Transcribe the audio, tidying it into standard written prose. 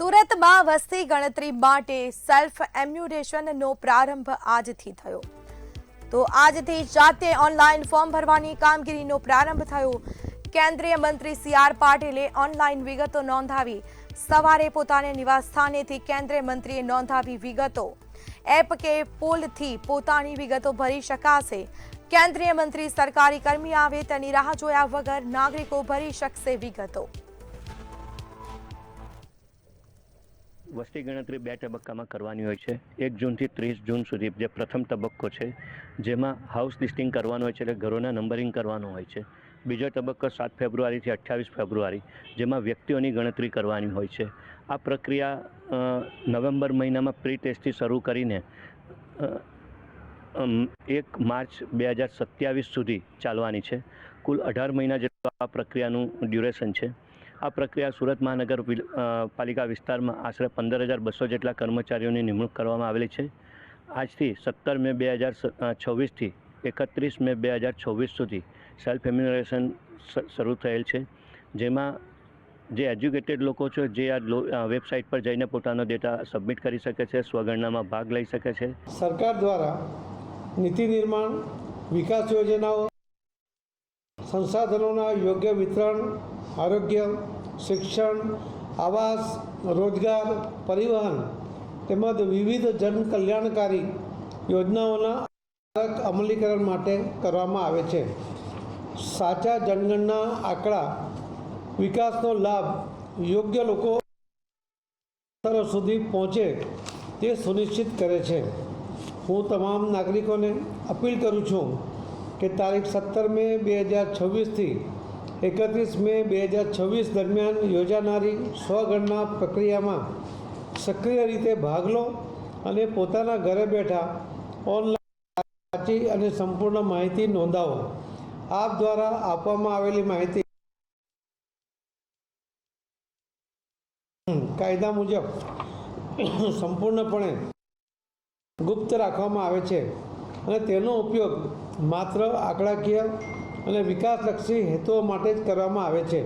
સુરતમાં વસ્તી ગણતરી માટે સેલ્ફ એમ્યુરેશનનો પ્રારંભ આજથી થયો તો આજથી જાતે ઓનલાઈન ફોર્મ ભરવાની કામગીરીનો પ્રારંભ થયો। કેન્દ્રીય મંત્રી સી.આર. પાટીલે ઓનલાઈન વિગતો નોંધાવી। સવારે પોતાના નિવાસસ્થાનેથી કેન્દ્રીય મંત્રીએ નોંધાવી વિગતો। એપ કે પોલથી પોતાની વિગતો ભરી શકાશે। કેન્દ્રીય મંત્રી સરકારી કર્મી આવે તેની રાહ જોયા વગર નાગરિકો ભરી શકશે વિગતો। વસ્તી ગણતરી બે તબક્કામાં કરવાની હોય છે। 1 જૂનથી 30 જૂન સુધી જે પ્રથમ તબક્કો છે, જેમાં હાઉસ લિસ્ટિંગ કરવાનું હોય છે, એટલે ઘરોના નંબરિંગ કરવાનું હોય છે। બીજો તબક્કો 7 ફેબ્રુઆરીથી 28 ફેબ્રુઆરી, જેમાં વ્યક્તિઓની ગણતરી કરવાની હોય છે। આ પ્રક્રિયા નવેમ્બર મહિનામાં પ્રી ટેસ્ટથી શરૂ કરીને 1 માર્ચ 2027 સુધી ચાલવાની છે। કુલ 18 મહિના જેટલું આ પ્રક્રિયાનું ડ્યુરેશન છે। આ પ્રક્રિયા સુરત મહાનગરપાલિકા વિસ્તારમાં આશરે 15,200 જેટલા કર્મચારીઓની નિમણૂક કરવામાં આવેલી છે। આજથી 17 મે 2026થી 31 મે 2026 સુધી સેલ્ફ એમ્યુનરેશન શરૂ થયેલ છે, જેમાં જે એજ્યુકેટેડ લોકો છે જે આ વેબસાઇટ પર જઈને પોતાનો ડેટા સબમિટ કરી શકે છે, સ્વગણનામાં ભાગ લઈ શકે છે। સરકાર દ્વારા નીતિ નિર્માણ, વિકાસ યોજનાઓ, સંસાધનોના યોગ્ય વિતરણ, આરોગ્ય, શિક્ષણ, આવાસ, રોજગાર, પરિવહન તેમજ વિવિધ જનકલ્યાણકારી યોજનાઓના અમલીકરણ માટે કરવામાં આવે છે। સાચા જનગણના આંકડા વિકાસનો લાભ યોગ્ય લોકો સુધી પહોંચે તે સુનિશ્ચિત કરે છે। હું તમામ નાગરિકોને અપીલ કરું છું કે તારીખ 17 મે 2026થી 31 મે 2026 દરમિયાન યોજાનારી સ્વગણના પ્રક્રિયામાં સક્રિય રીતે ભાગ લો અને પોતાના ઘરે બેઠા ઓનલાઈન સાચી અને સંપૂર્ણ માહિતી નોંધાવો। આપ દ્વારા આપવામાં આવેલી માહિતી કાયદા મુજબ સંપૂર્ણપણે ગુપ્ત રાખવામાં આવે છે અને તેનો ઉપયોગ માત્ર આંકડાકીય અને વિકાસલક્ષી હેતુઓ માટે જ કરવામાં આવે છે।